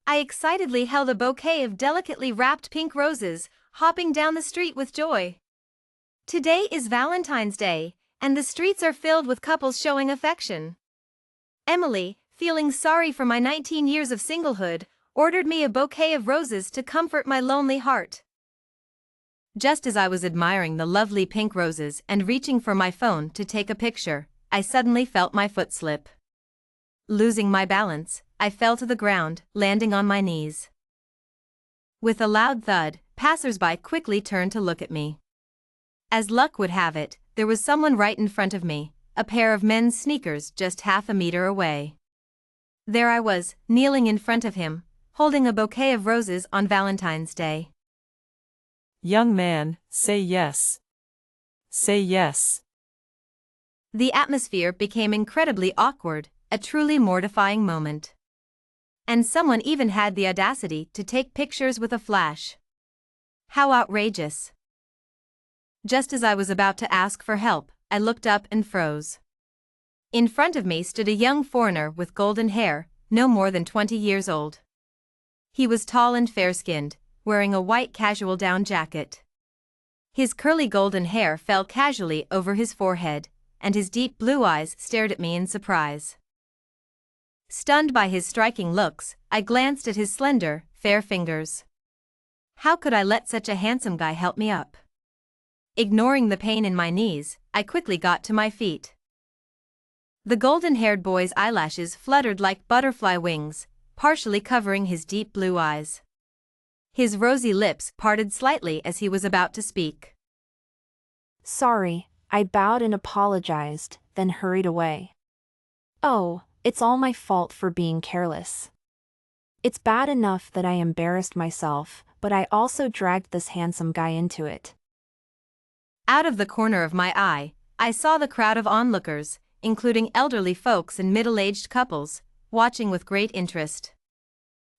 I excitedly held a bouquet of delicately wrapped pink roses, hopping down the street with joy. Today is Valentine's Day, and the streets are filled with couples showing affection. Emily, feeling sorry for my 19 years of singlehood, ordered me a bouquet of roses to comfort my lonely heart. Just as I was admiring the lovely pink roses and reaching for my phone to take a picture, I suddenly felt my foot slip. Losing my balance, I fell to the ground, landing on my knees. With a loud thud, passers-by quickly turned to look at me. As luck would have it, there was someone right in front of me, a pair of men's sneakers just half a meter away. There I was, kneeling in front of him, holding a bouquet of roses on Valentine's Day. Young man, say yes. Say yes. The atmosphere became incredibly awkward, a truly mortifying moment. And someone even had the audacity to take pictures with a flash. How outrageous. Just as I was about to ask for help, I looked up and froze. In front of me stood a young foreigner with golden hair, no more than 20 years old. He was tall and fair-skinned, wearing a white casual down jacket. His curly golden hair fell casually over his forehead, and his deep blue eyes stared at me in surprise. Stunned by his striking looks, I glanced at his slender, fair fingers. How could I let such a handsome guy help me up? Ignoring the pain in my knees, I quickly got to my feet. The golden-haired boy's eyelashes fluttered like butterfly wings, partially covering his deep blue eyes. His rosy lips parted slightly as he was about to speak. Sorry, I bowed and apologized, then hurried away. Oh, it's all my fault for being careless. It's bad enough that I embarrassed myself, but I also dragged this handsome guy into it. Out of the corner of my eye, I saw the crowd of onlookers, including elderly folks and middle-aged couples, watching with great interest.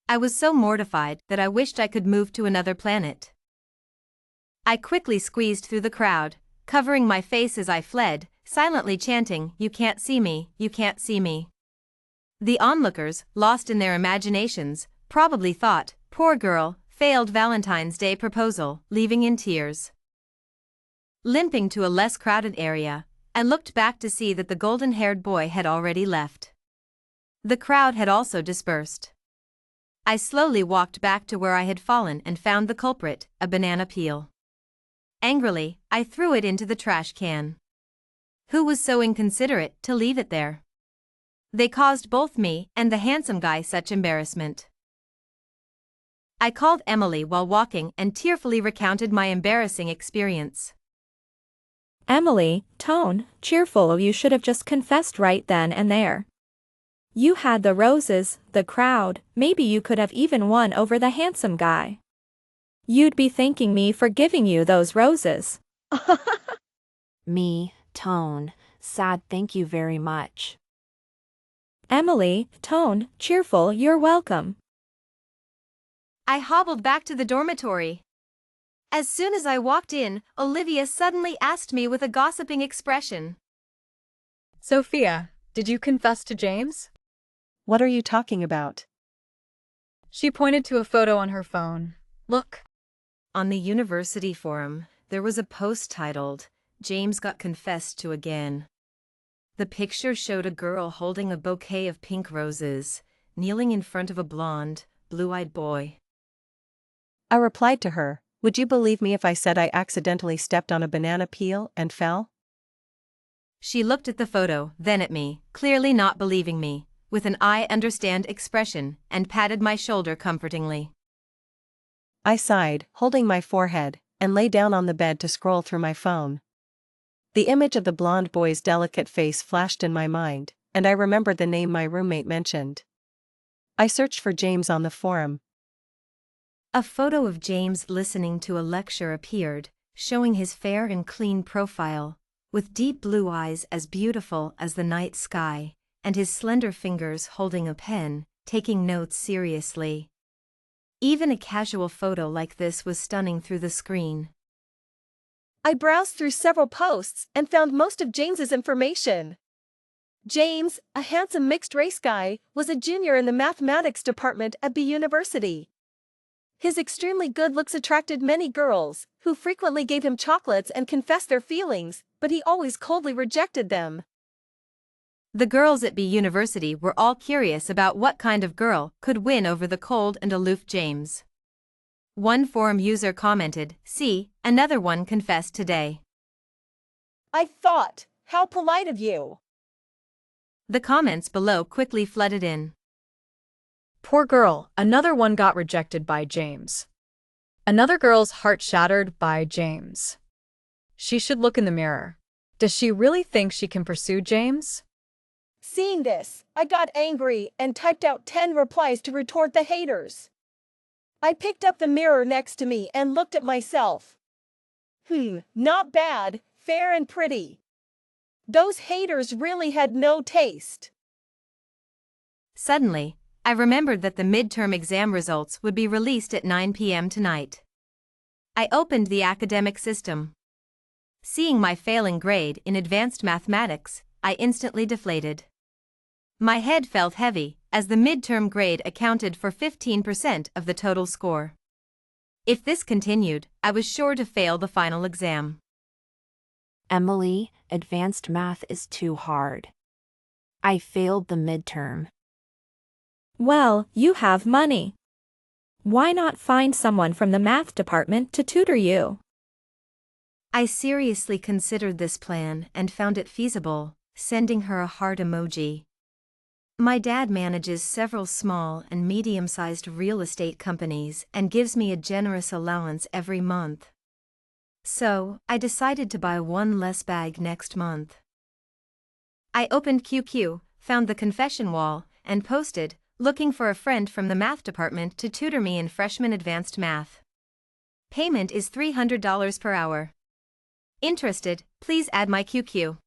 I was so mortified that I wished I could move to another planet. I quickly squeezed through the crowd, covering my face as I fled, silently chanting, "You can't see me, you can't see me." The onlookers, lost in their imaginations, probably thought, "Poor girl, failed Valentine's Day proposal," leaving in tears. Limping to a less crowded area, I looked back to see that the golden-haired boy had already left. The crowd had also dispersed. I slowly walked back to where I had fallen and found the culprit, a banana peel. Angrily, I threw it into the trash can. Who was so inconsiderate to leave it there? They caused both me and the handsome guy such embarrassment. I called Emily while walking and tearfully recounted my embarrassing experience. Emily, tone, cheerful, you should have just confessed right then and there. You had the roses, the crowd, maybe you could have even won over the handsome guy. You'd be thanking me for giving you those roses. Me, tone, sad, thank you very much. Emily, tone, cheerful, you're welcome. I hobbled back to the dormitory. As soon as I walked in, Olivia suddenly asked me with a gossiping expression. Sophia, did you confess to James? What are you talking about? She pointed to a photo on her phone. Look. On the university forum, there was a post titled, "James got confessed to again." The picture showed a girl holding a bouquet of pink roses, kneeling in front of a blonde, blue-eyed boy. I replied to her, "Would you believe me if I said I accidentally stepped on a banana peel and fell?" She looked at the photo, then at me, clearly not believing me, with an "I understand" expression, and patted my shoulder comfortingly. I sighed, holding my forehead, and lay down on the bed to scroll through my phone. The image of the blonde boy's delicate face flashed in my mind, and I remembered the name my roommate mentioned. I searched for James on the forum. A photo of James listening to a lecture appeared, showing his fair and clean profile, with deep blue eyes as beautiful as the night sky, and his slender fingers holding a pen, taking notes seriously. Even a casual photo like this was stunning through the screen. I browsed through several posts and found most of James's information. James, a handsome mixed-race guy, was a junior in the mathematics department at B University. His extremely good looks attracted many girls, who frequently gave him chocolates and confessed their feelings, but he always coldly rejected them. The girls at B University were all curious about what kind of girl could win over the cold and aloof James. One forum user commented, "See, another one confessed today." I thought, how polite of you. The comments below quickly flooded in. Poor girl, another one got rejected by James. Another girl's heart shattered by James. She should look in the mirror. Does she really think she can pursue James? Seeing this, I got angry and typed out 10 replies to retort the haters. I picked up the mirror next to me and looked at myself. Not bad, fair and pretty. Those haters really had no taste. Suddenly, I remembered that the midterm exam results would be released at 9 p.m. tonight. I opened the academic system. Seeing my failing grade in advanced mathematics, I instantly deflated. My head felt heavy, as the midterm grade accounted for 15% of the total score. If this continued, I was sure to fail the final exam. Emily, advanced math is too hard. I failed the midterm. Well, you have money. Why not find someone from the math department to tutor you? I seriously considered this plan and found it feasible, sending her a heart emoji. My dad manages several small and medium-sized real estate companies and gives me a generous allowance every month. So, I decided to buy one less bag next month. I opened QQ, found the confession wall, and posted, looking for a friend from the math department to tutor me in freshman advanced math. Payment is $300 per hour. Interested, please add my QQ.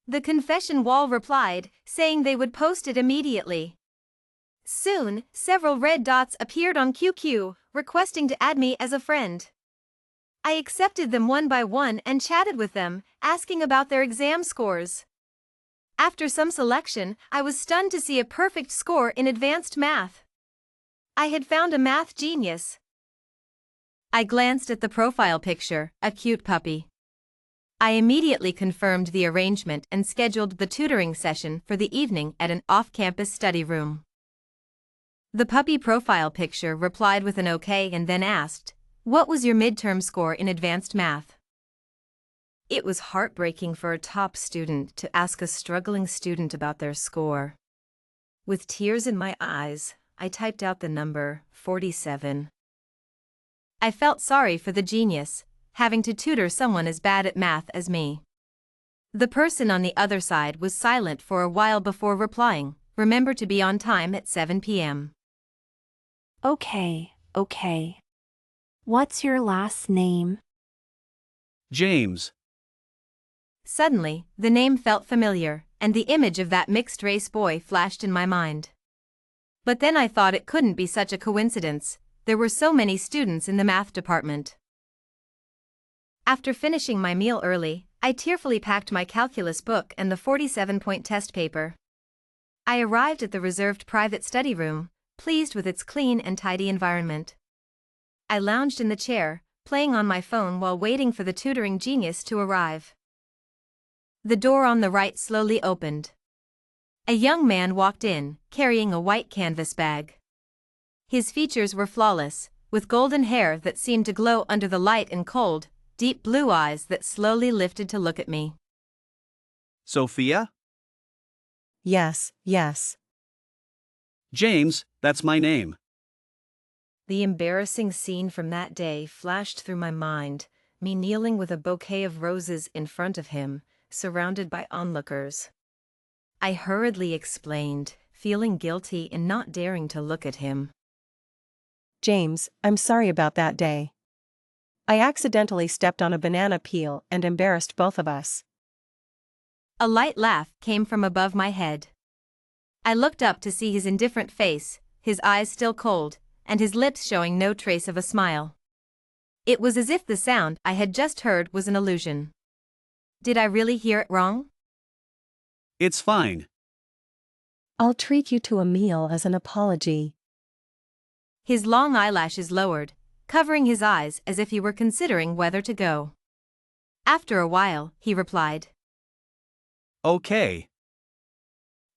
The confession wall replied, saying they would post it immediately. Soon, several red dots appeared on QQ, requesting to add me as a friend. I accepted them one by one and chatted with them, asking about their exam scores. After some selection, I was stunned to see a perfect score in advanced math. I had found a math genius. I glanced at the profile picture, a cute puppy. I immediately confirmed the arrangement and scheduled the tutoring session for the evening at an off-campus study room. The puppy profile picture replied with an okay and then asked, "What was your midterm score in advanced math?" It was heartbreaking for a top student to ask a struggling student about their score. With tears in my eyes, I typed out the number 47. I felt sorry for the genius, having to tutor someone as bad at math as me. The person on the other side was silent for a while before replying, "Remember to be on time at 7 p.m. Okay. What's your last name? James. Suddenly, the name felt familiar, and the image of that mixed-race boy flashed in my mind. But then I thought it couldn't be such a coincidence, there were so many students in the math department. After finishing my meal early, I tearfully packed my calculus book and the 47-point test paper. I arrived at the reserved private study room, pleased with its clean and tidy environment. I lounged in the chair, playing on my phone while waiting for the tutoring genius to arrive. The door on the right slowly opened. A young man walked in, carrying a white canvas bag. His features were flawless, with golden hair that seemed to glow under the light and cold, deep blue eyes that slowly lifted to look at me. Sophia? Yes. James, that's my name. The embarrassing scene from that day flashed through my mind, me kneeling with a bouquet of roses in front of him, surrounded by onlookers. I hurriedly explained, feeling guilty in not daring to look at him. James, I'm sorry about that day. I accidentally stepped on a banana peel and embarrassed both of us. A light laugh came from above my head. I looked up to see his indifferent face, his eyes still cold, and his lips showing no trace of a smile. It was as if the sound I had just heard was an illusion. Did I really hear it wrong? It's fine. I'll treat you to a meal as an apology. His long eyelashes lowered, covering his eyes as if he were considering whether to go. After a while, he replied. Okay.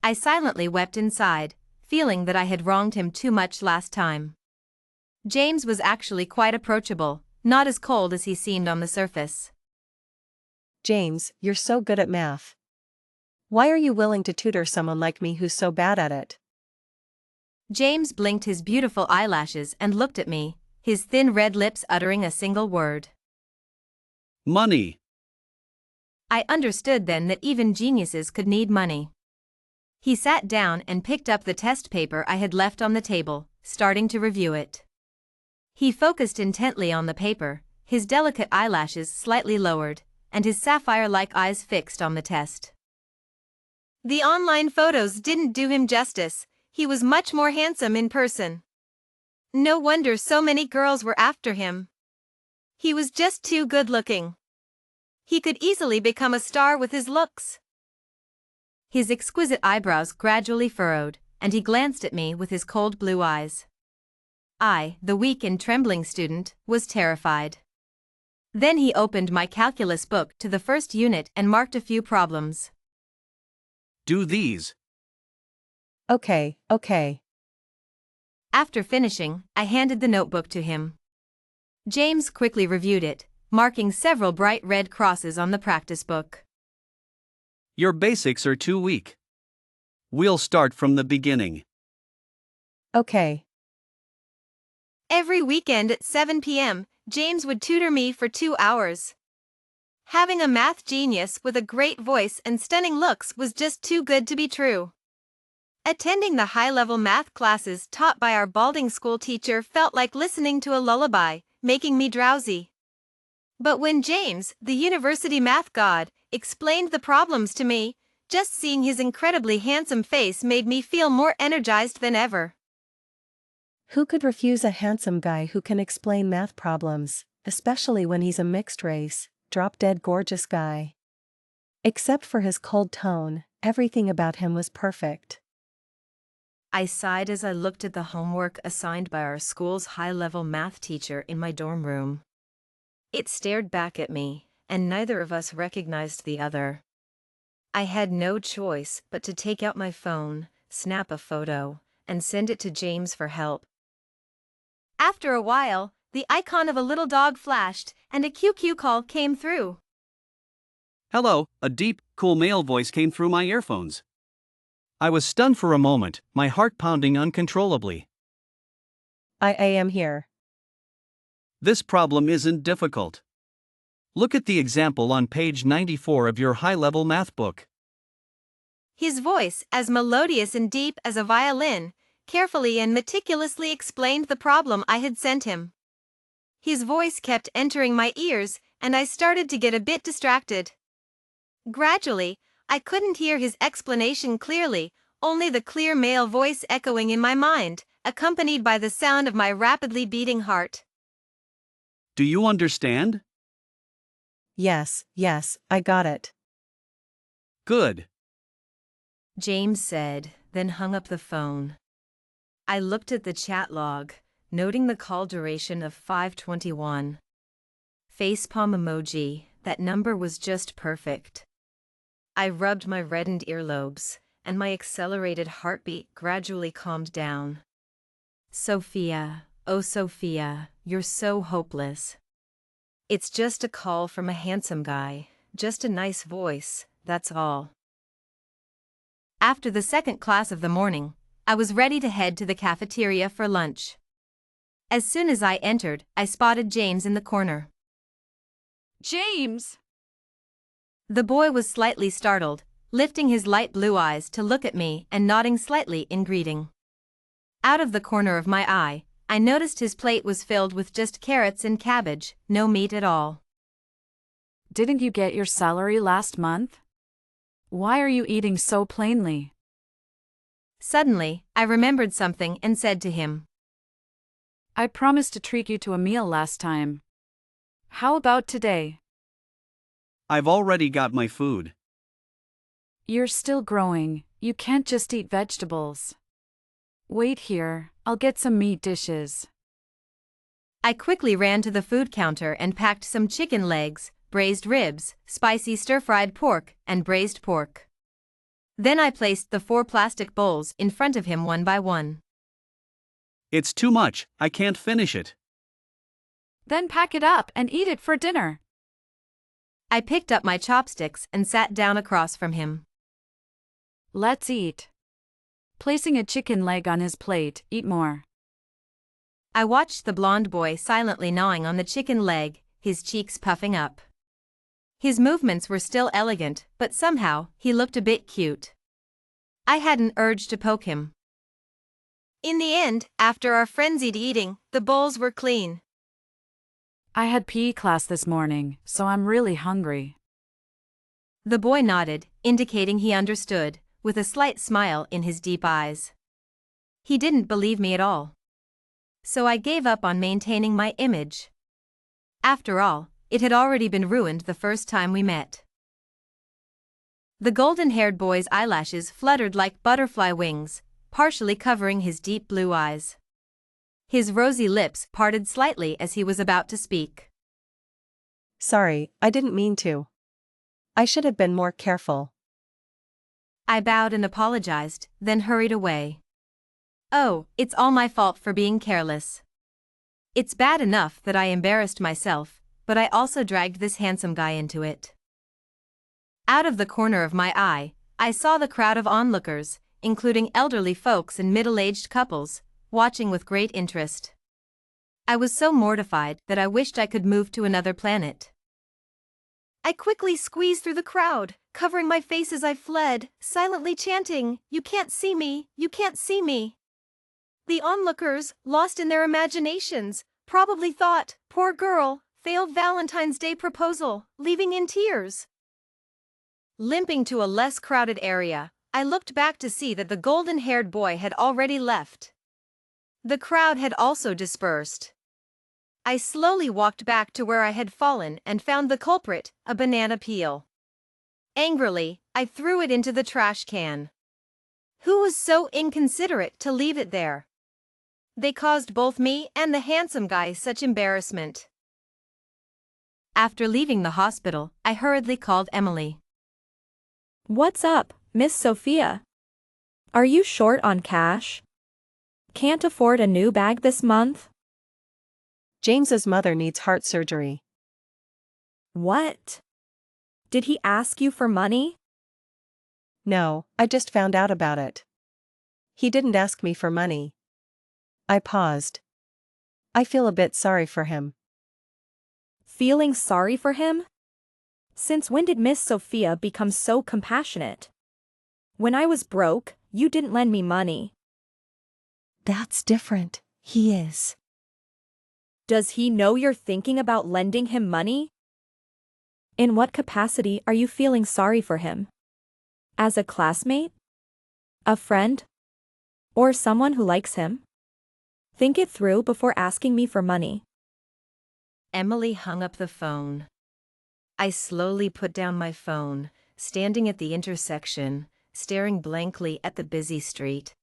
I silently wept inside, feeling that I had wronged him too much last time. James was actually quite approachable, not as cold as he seemed on the surface. James, you're so good at math. Why are you willing to tutor someone like me who's so bad at it? James blinked his beautiful eyelashes and looked at me, his thin red lips uttering a single word. Money. I understood then that even geniuses could need money. He sat down and picked up the test paper I had left on the table, starting to review it. He focused intently on the paper, his delicate eyelashes slightly lowered, and his sapphire-like eyes fixed on the test. The online photos didn't do him justice. He was much more handsome in person. No wonder so many girls were after him. He was just too good-looking. He could easily become a star with his looks. His exquisite eyebrows gradually furrowed, and he glanced at me with his cold blue eyes. I, the weak and trembling student, was terrified. Then he opened my calculus book to the first unit and marked a few problems. Do these. Okay. After finishing, I handed the notebook to him. James quickly reviewed it, marking several bright red crosses on the practice book. Your basics are too weak. We'll start from the beginning. Okay. Every weekend at 7 p.m., James would tutor me for 2 hours. Having a math genius with a great voice and stunning looks was just too good to be true. Attending the high-level math classes taught by our boarding school teacher felt like listening to a lullaby, making me drowsy. But when James, the university math god, explained the problems to me, just seeing his incredibly handsome face made me feel more energized than ever. Who could refuse a handsome guy who can explain math problems, especially when he's a mixed race, drop-dead gorgeous guy? Except for his cold tone, everything about him was perfect. I sighed as I looked at the homework assigned by our school's high-level math teacher in my dorm room. It stared back at me, and neither of us recognized the other. I had no choice but to take out my phone, snap a photo, and send it to James for help. After a while, the icon of a little dog flashed, and a QQ call came through. Hello, a deep, cool male voice came through my earphones. I was stunned for a moment, my heart pounding uncontrollably. I am here. This problem isn't difficult. Look at the example on page 94 of your high-level math book. His voice, as melodious and deep as a violin, carefully and meticulously explained the problem I had sent him. His voice kept entering my ears, and I started to get a bit distracted. Gradually, I couldn't hear his explanation clearly, only the clear male voice echoing in my mind, accompanied by the sound of my rapidly beating heart. Do you understand? Yes, I got it. Good. James said, then hung up the phone. I looked at the chat log, noting the call duration of 5:21. Facepalm emoji, that number was just perfect. I rubbed my reddened earlobes, and my accelerated heartbeat gradually calmed down. Sophia, oh Sophia, you're so hopeless. It's just a call from a handsome guy, just a nice voice, that's all. After the second class of the morning, I was ready to head to the cafeteria for lunch. As soon as I entered, I spotted James in the corner. James! The boy was slightly startled, lifting his light blue eyes to look at me and nodding slightly in greeting. Out of the corner of my eye, I noticed his plate was filled with just carrots and cabbage, no meat at all. Didn't you get your salary last month? Why are you eating so plainly? Suddenly, I remembered something and said to him, I promised to treat you to a meal last time. How about today? I've already got my food. You're still growing, you can't just eat vegetables. Wait here, I'll get some meat dishes. I quickly ran to the food counter and packed some chicken legs, braised ribs, spicy stir-fried pork, and braised pork. Then I placed the 4 plastic bowls in front of him one by one. It's too much, I can't finish it. Then pack it up and eat it for dinner. I picked up my chopsticks and sat down across from him. Let's eat. Placing a chicken leg on his plate, eat more. I watched the blonde boy silently gnawing on the chicken leg, his cheeks puffing up. His movements were still elegant, but somehow, he looked a bit cute. I had an urge to poke him. In the end, after our frenzied eating, the bowls were clean. I had PE class this morning, so I'm really hungry. The boy nodded, indicating he understood, with a slight smile in his deep eyes. He didn't believe me at all. So I gave up on maintaining my image. After all, it had already been ruined the first time we met. The golden-haired boy's eyelashes fluttered like butterfly wings, partially covering his deep blue eyes. His rosy lips parted slightly as he was about to speak. Sorry, I didn't mean to. I should have been more careful. I bowed and apologized, then hurried away. Oh, it's all my fault for being careless. It's bad enough that I embarrassed myself, but I also dragged this handsome guy into it. Out of the corner of my eye, I saw the crowd of onlookers, including elderly folks and middle-aged couples, watching with great interest. I was so mortified that I wished I could move to another planet. I quickly squeezed through the crowd, covering my face as I fled, silently chanting, "You can't see me, you can't see me." The onlookers, lost in their imaginations, probably thought, "Poor girl, failed Valentine's Day proposal, leaving in tears." Limping to a less crowded area, I looked back to see that the golden-haired boy had already left. The crowd had also dispersed. I slowly walked back to where I had fallen and found the culprit, a banana peel. Angrily, I threw it into the trash can. Who was so inconsiderate to leave it there? They caused both me and the handsome guy such embarrassment. After leaving the hospital, I hurriedly called Emily. What's up, Miss Sophia? Are you short on cash? Can't afford a new bag this month? James's mother needs heart surgery. What? Did he ask you for money? No, I just found out about it. He didn't ask me for money. I paused. I feel a bit sorry for him. Feeling sorry for him? Since when did Miss Sophia become so compassionate? When I was broke, you didn't lend me money. That's different, he is. Does he know you're thinking about lending him money? In what capacity are you feeling sorry for him? As a classmate? A friend? Or someone who likes him? Think it through before asking me for money. Emily hung up the phone. I slowly put down my phone, standing at the intersection, staring blankly at the busy street.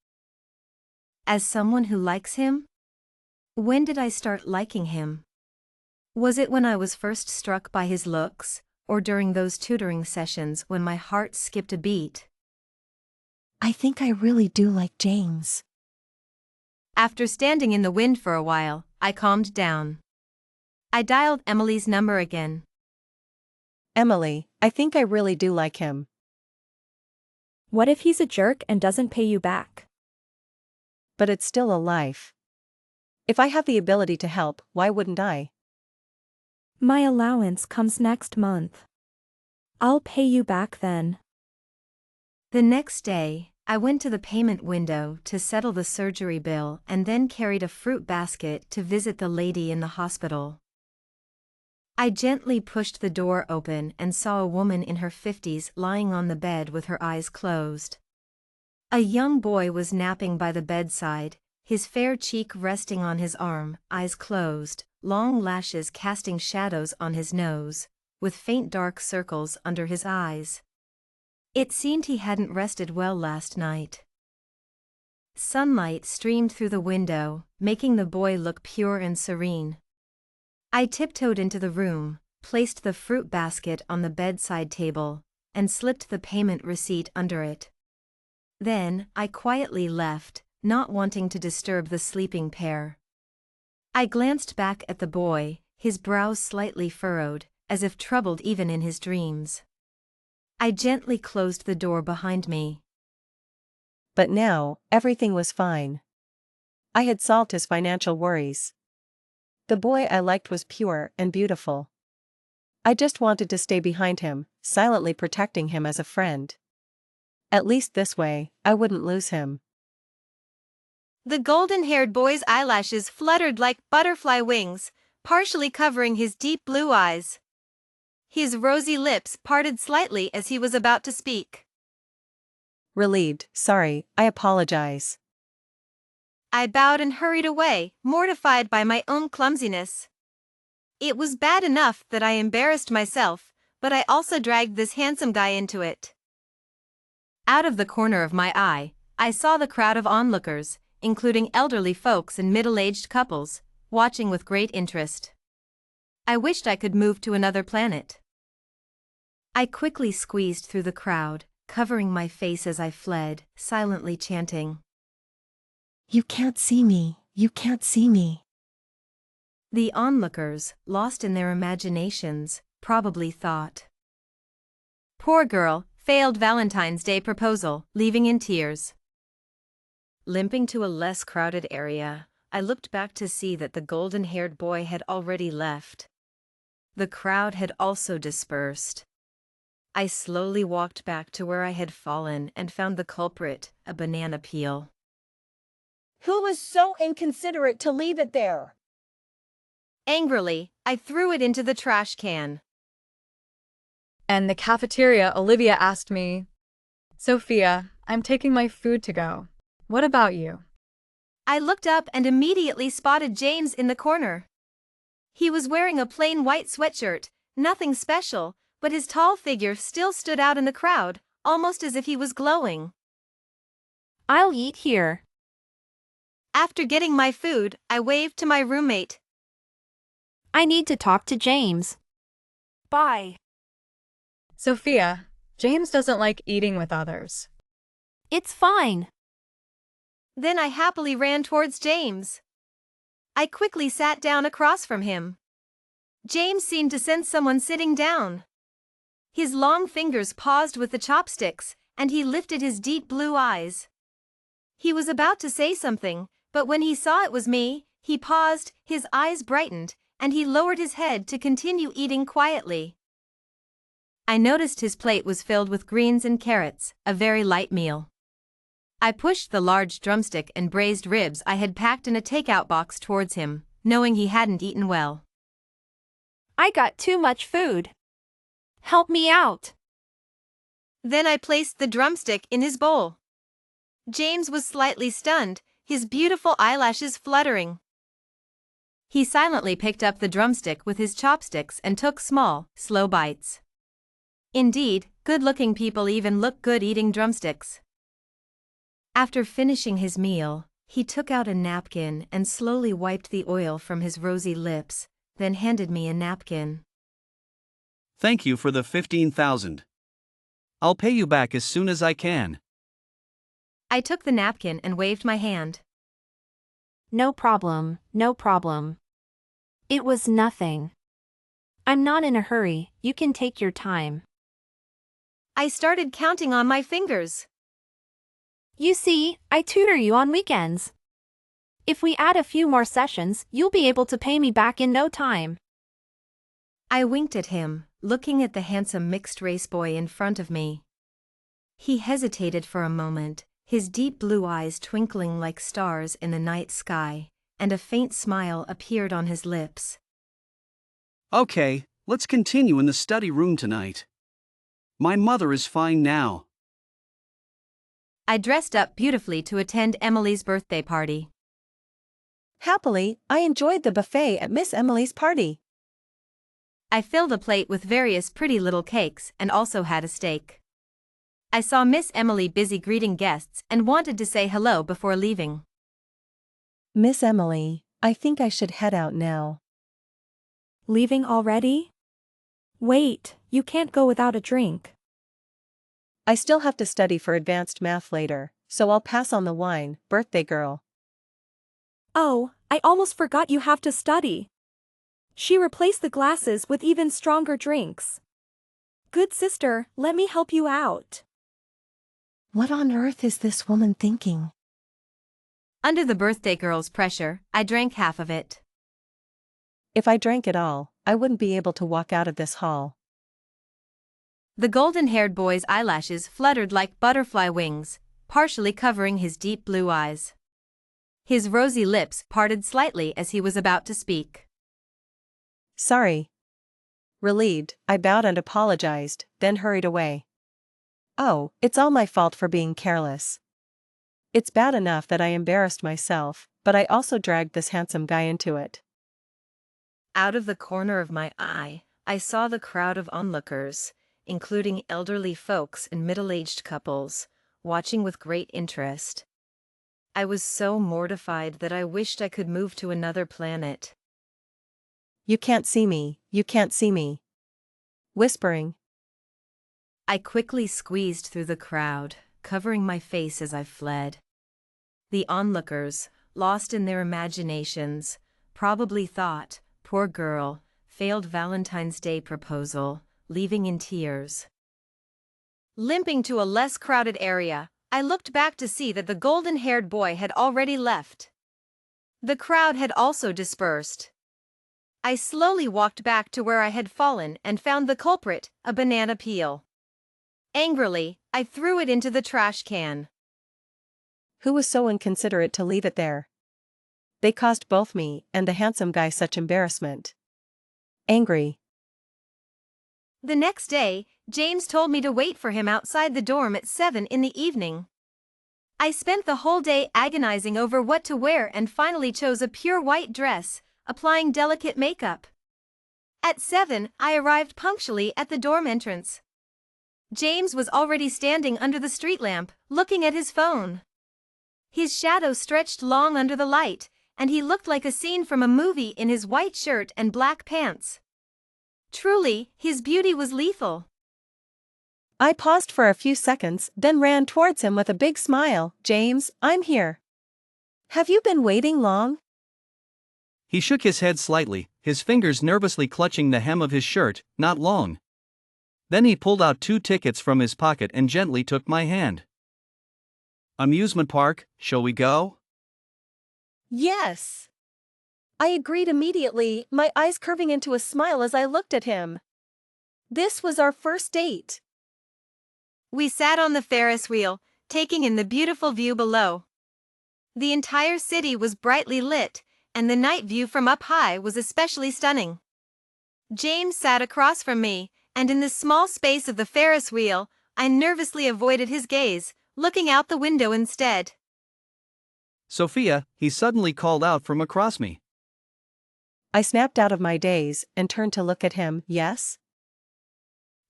As someone who likes him? When did I start liking him? Was it when I was first struck by his looks, or during those tutoring sessions when my heart skipped a beat? I think I really do like James. After standing in the wind for a while, I calmed down. I dialed Emily's number again. Emily, I think I really do like him. What if he's a jerk and doesn't pay you back? But it's still a life. If I have the ability to help, why wouldn't I? My allowance comes next month. I'll pay you back then. The next day, I went to the payment window to settle the surgery bill and then carried a fruit basket to visit the lady in the hospital. I gently pushed the door open and saw a woman in her 50s lying on the bed with her eyes closed. A young boy was napping by the bedside, his fair cheek resting on his arm, eyes closed, long lashes casting shadows on his nose, with faint dark circles under his eyes. It seemed he hadn't rested well last night. Sunlight streamed through the window, making the boy look pure and serene. I tiptoed into the room, placed the fruit basket on the bedside table, and slipped the payment receipt under it. Then, I quietly left, not wanting to disturb the sleeping pair. I glanced back at the boy, his brows slightly furrowed, as if troubled even in his dreams. I gently closed the door behind me. But now, everything was fine. I had solved his financial worries. The boy I liked was pure and beautiful. I just wanted to stay behind him, silently protecting him as a friend. At least this way, I wouldn't lose him. The golden-haired boy's eyelashes fluttered like butterfly wings, partially covering his deep blue eyes. His rosy lips parted slightly as he was about to speak. Relieved, sorry, I apologize. I bowed and hurried away, mortified by my own clumsiness. It was bad enough that I embarrassed myself, but I also dragged this handsome guy into it. Out of the corner of my eye, I saw the crowd of onlookers, including elderly folks and middle-aged couples, watching with great interest. I wished I could move to another planet. I quickly squeezed through the crowd, covering my face as I fled, silently chanting, You can't see me, you can't see me. The onlookers, lost in their imaginations, probably thought. Poor girl, failed Valentine's Day proposal, leaving in tears. Limping to a less crowded area, I looked back to see that the golden-haired boy had already left. The crowd had also dispersed. I slowly walked back to where I had fallen and found the culprit, a banana peel. Who was so inconsiderate to leave it there? Angrily, I threw it into the trash can. In the cafeteria, Olivia asked me, Sophia, I'm taking my food to go. What about you? I looked up and immediately spotted James in the corner. He was wearing a plain white sweatshirt, nothing special, but his tall figure still stood out in the crowd, almost as if he was glowing. I'll eat here. After getting my food, I waved to my roommate. I need to talk to James. Bye. Sophia, James doesn't like eating with others. It's fine. Then I happily ran towards James. I quickly sat down across from him. James seemed to sense someone sitting down. His long fingers paused with the chopsticks, and he lifted his deep blue eyes. He was about to say something, but when he saw it was me, he paused, his eyes brightened, and he lowered his head to continue eating quietly. I noticed his plate was filled with greens and carrots, a very light meal. I pushed the large drumstick and braised ribs I had packed in a takeout box towards him, knowing he hadn't eaten well. I got too much food. Help me out. Then I placed the drumstick in his bowl. James was slightly stunned, his beautiful eyelashes fluttering. He silently picked up the drumstick with his chopsticks and took small, slow bites. Indeed, good-looking people even look good eating drumsticks. After finishing his meal, he took out a napkin and slowly wiped the oil from his rosy lips, then handed me a napkin. Thank you for the 15,000. I'll pay you back as soon as I can. I took the napkin and waved my hand. No problem, no problem. It was nothing. I'm not in a hurry, you can take your time. I started counting on my fingers. You see, I tutor you on weekends. If we add a few more sessions, you'll be able to pay me back in no time. I winked at him, looking at the handsome mixed-race boy in front of me. He hesitated for a moment, his deep blue eyes twinkling like stars in the night sky, and a faint smile appeared on his lips. Okay, let's continue in the study room tonight. My mother is fine now. I dressed up beautifully to attend Emily's birthday party. Happily, I enjoyed the buffet at Miss Emily's party. I filled a plate with various pretty little cakes and also had a steak. I saw Miss Emily busy greeting guests and wanted to say hello before leaving. Miss Emily, I think I should head out now. Leaving already? Wait, you can't go without a drink. I still have to study for advanced math later, so I'll pass on the wine, birthday girl. Oh, I almost forgot you have to study. She replaced the glasses with even stronger drinks. Good sister, let me help you out. What on earth is this woman thinking? Under the birthday girl's pressure, I drank half of it. If I drank it all, I wouldn't be able to walk out of this hall. The golden-haired boy's eyelashes fluttered like butterfly wings, partially covering his deep blue eyes. His rosy lips parted slightly as he was about to speak. Sorry. Relieved, I bowed and apologized, then hurried away. Oh, it's all my fault for being careless. It's bad enough that I embarrassed myself, but I also dragged this handsome guy into it. Out of the corner of my eye, I saw the crowd of onlookers, including elderly folks and middle-aged couples, watching with great interest. I was so mortified that I wished I could move to another planet. You can't see me, you can't see me. Whispering. I quickly squeezed through the crowd, covering my face as I fled. The onlookers, lost in their imaginations, probably thought, poor girl, failed Valentine's Day proposal, leaving in tears. Limping to a less crowded area, I looked back to see that the golden-haired boy had already left. The crowd had also dispersed. I slowly walked back to where I had fallen and found the culprit, a banana peel. Angrily, I threw it into the trash can. Who was so inconsiderate to leave it there? They caused both me and the handsome guy such embarrassment. Angry. The next day, James told me to wait for him outside the dorm at 7 in the evening. I spent the whole day agonizing over what to wear and finally chose a pure white dress, applying delicate makeup. At 7, I arrived punctually at the dorm entrance. James was already standing under the street lamp, looking at his phone. His shadow stretched long under the light, and he looked like a scene from a movie in his white shirt and black pants. Truly, his beauty was lethal. I paused for a few seconds, then ran towards him with a big smile. James, I'm here. Have you been waiting long? He shook his head slightly, his fingers nervously clutching the hem of his shirt. Not long. Then he pulled out 2 tickets from his pocket and gently took my hand. Amusement park, shall we go? Yes. I agreed immediately, my eyes curving into a smile as I looked at him. This was our first date. We sat on the Ferris wheel, taking in the beautiful view below. The entire city was brightly lit, and the night view from up high was especially stunning. James sat across from me, and in the small space of the Ferris wheel, I nervously avoided his gaze, looking out the window instead. Sophia, he suddenly called out from across me. I snapped out of my daze and turned to look at him. Yes?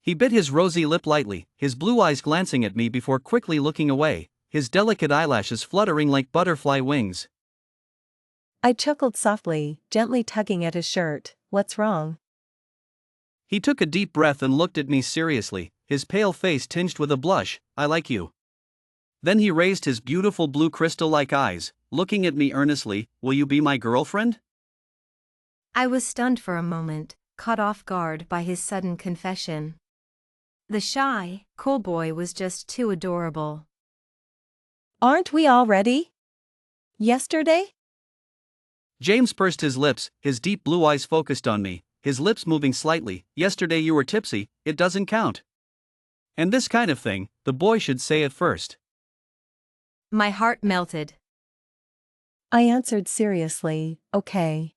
He bit his rosy lip lightly, his blue eyes glancing at me before quickly looking away, his delicate eyelashes fluttering like butterfly wings. I chuckled softly, gently tugging at his shirt. What's wrong? He took a deep breath and looked at me seriously, his pale face tinged with a blush. I like you. Then he raised his beautiful blue crystal-like eyes, looking at me earnestly. Will you be my girlfriend? I was stunned for a moment, caught off guard by his sudden confession. The shy, cool boy was just too adorable. Aren't we all ready? Yesterday? James pursed his lips, his deep blue eyes focused on me, his lips moving slightly. Yesterday you were tipsy, it doesn't count. And this kind of thing, the boy should say it first. My heart melted. I answered seriously, okay.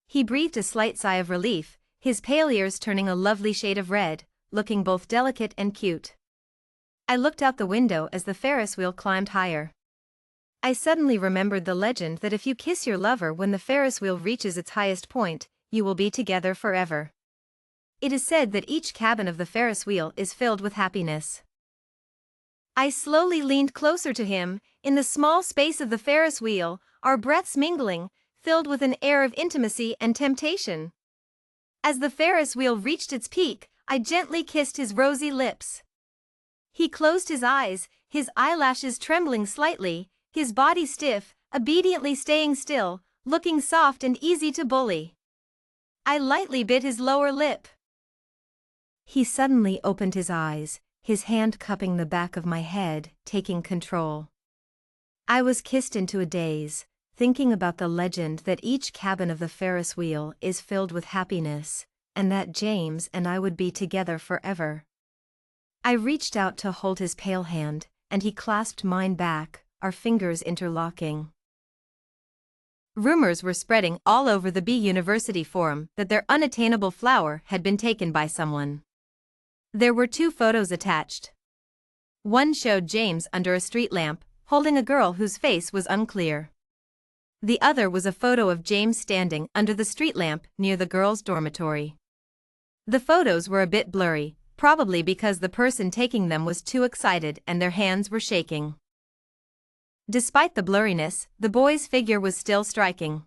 He breathed a slight sigh of relief, his pale ears turning a lovely shade of red, looking both delicate and cute. I looked out the window as the Ferris wheel climbed higher. I suddenly remembered the legend that if you kiss your lover when the Ferris wheel reaches its highest point, you will be together forever. It is said that each cabin of the Ferris wheel is filled with happiness. I slowly leaned closer to him, in the small space of the Ferris wheel, our breaths mingling, filled with an air of intimacy and temptation. As the Ferris wheel reached its peak, I gently kissed his rosy lips. He closed his eyes, his eyelashes trembling slightly, his body stiff, obediently staying still, looking soft and easy to bully. I lightly bit his lower lip. He suddenly opened his eyes, his hand cupping the back of my head, taking control. I was kissed into a daze, thinking about the legend that each cabin of the Ferris wheel is filled with happiness, and that James and I would be together forever. I reached out to hold his pale hand, and he clasped mine back, our fingers interlocking. Rumors were spreading all over the B University forum that their unattainable flower had been taken by someone. There were 2 photos attached. One showed James under a street lamp, holding a girl whose face was unclear. The other was a photo of James standing under the street lamp near the girls' dormitory. The photos were a bit blurry, probably because the person taking them was too excited and their hands were shaking. Despite the blurriness, the boy's figure was still striking.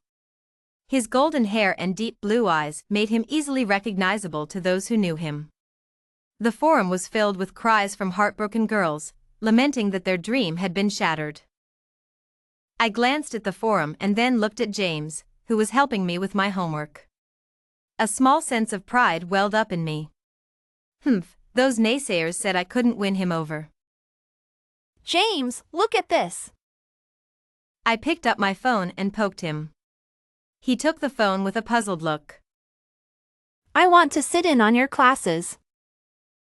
His golden hair and deep blue eyes made him easily recognizable to those who knew him. The forum was filled with cries from heartbroken girls, lamenting that their dream had been shattered. I glanced at the forum and then looked at James, who was helping me with my homework. A small sense of pride welled up in me. Those naysayers said I couldn't win him over. James, look at this. I picked up my phone and poked him. He took the phone with a puzzled look. I want to sit in on your classes.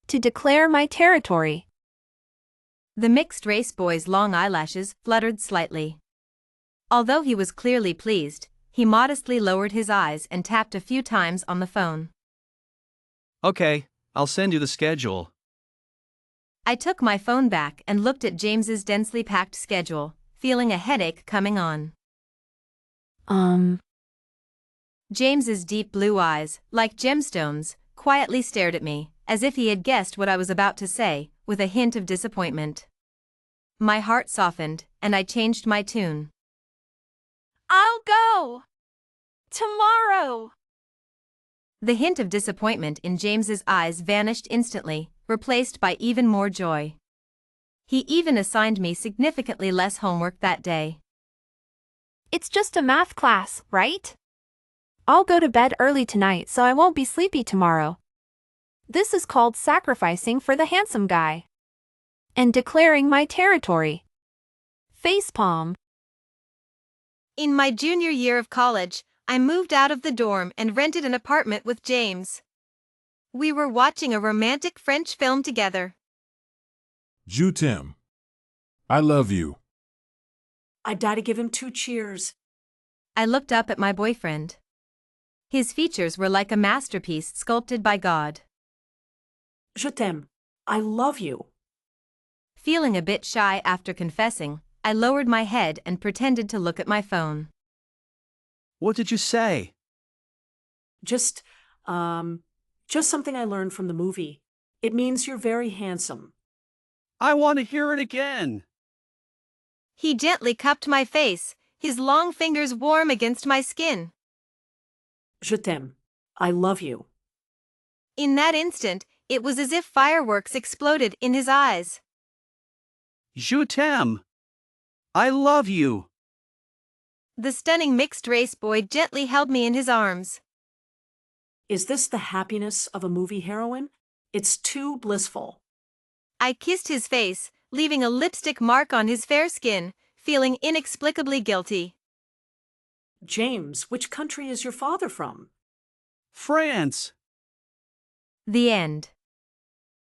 To declare my territory. The mixed-race boy's long eyelashes fluttered slightly. Although he was clearly pleased, he modestly lowered his eyes and tapped a few times on the phone. Okay, I'll send you the schedule. I took my phone back and looked at James's densely packed schedule, feeling a headache coming on. James's deep blue eyes, like gemstones, quietly stared at me, as if he had guessed what I was about to say, with a hint of disappointment. My heart softened, and I changed my tune. I'll go. Tomorrow. The hint of disappointment in James's eyes vanished instantly, replaced by even more joy. He even assigned me significantly less homework that day. It's just a math class, right? I'll go to bed early tonight so I won't be sleepy tomorrow. This is called sacrificing for the handsome guy. And declaring my territory. Facepalm. In my junior year of college, I moved out of the dorm and rented an apartment with James. We were watching a romantic French film together. Je t'aime. I love you. I die to give him 2 cheers. I looked up at my boyfriend. His features were like a masterpiece sculpted by God. Je t'aime. I love you. Feeling a bit shy after confessing, I lowered my head and pretended to look at my phone. What did you say? Just something I learned from the movie. It means you're very handsome. I want to hear it again. He gently cupped my face, his long fingers warm against my skin. Je t'aime. I love you. In that instant, it was as if fireworks exploded in his eyes. Je t'aime. I love you. The stunning mixed-race boy gently held me in his arms. Is this the happiness of a movie heroine? It's too blissful. I kissed his face, leaving a lipstick mark on his fair skin, feeling inexplicably guilty. James, which country is your father from? France. The end.